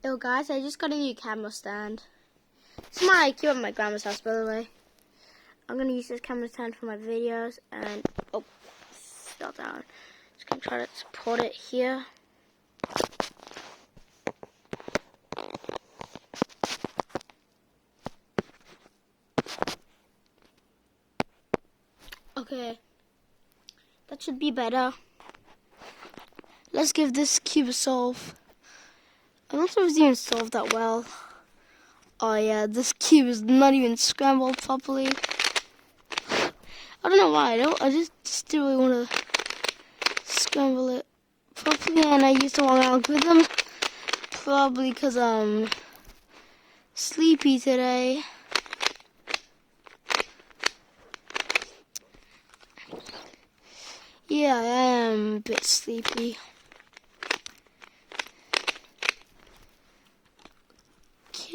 Yo guys, I just got a new camera stand. It's my cube at my grandma's house, by the way. I'm gonna use this camera stand for my videos and fell down. Just gonna try to support it here. Okay, that should be better. Let's give this cube a solve. I'm not sure if it's even solved that well. Oh yeah, this cube is not even scrambled properly. I don't know why. I just still really want to scramble it properly, and I used the wrong algorithm. Probably because I'm sleepy today. Yeah, I am a bit sleepy.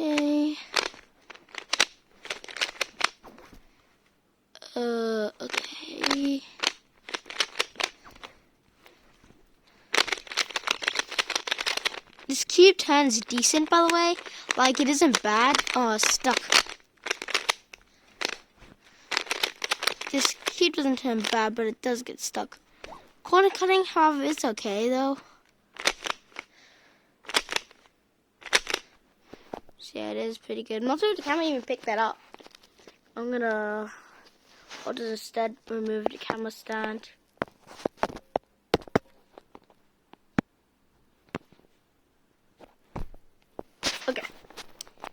Okay. Okay. This cube turns decent, by the way. Like, it isn't bad. Oh, it's stuck. This cube doesn't turn bad, but it does get stuck. Corner cutting, however, it's okay, though. So, yeah, it is pretty good. I'm not sure if the camera even picked that up. I'm gonna... I'll just instead remove the camera stand. Okay.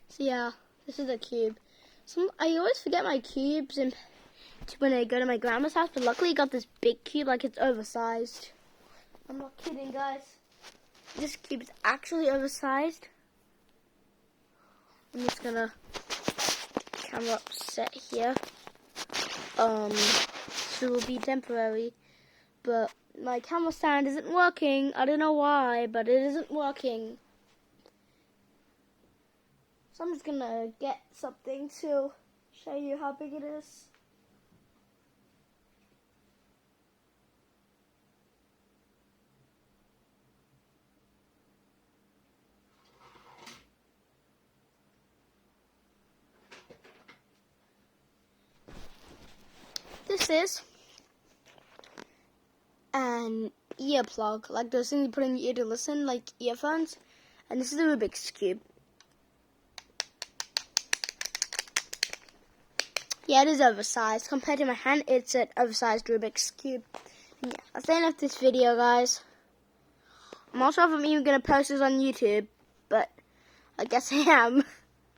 So yeah, this is the cube. I always forget my cubes when I go to my grandma's house, but luckily I got this big cube, like it's oversized. I'm not kidding, guys. This cube is actually oversized. I'm just gonna camera upset here. So it will be temporary, but my camera stand isn't working. I don't know why, but it isn't working. So I'm just gonna get something to show you how big it is. This is an earplug, like those things you put in your ear to listen, like earphones. And this is the Rubik's Cube. Yeah, it is oversized. Compared to my hand, it's an oversized Rubik's Cube. Yeah, that's the end of this video, guys. I'm not sure if I'm even going to post this on YouTube, but I guess I am.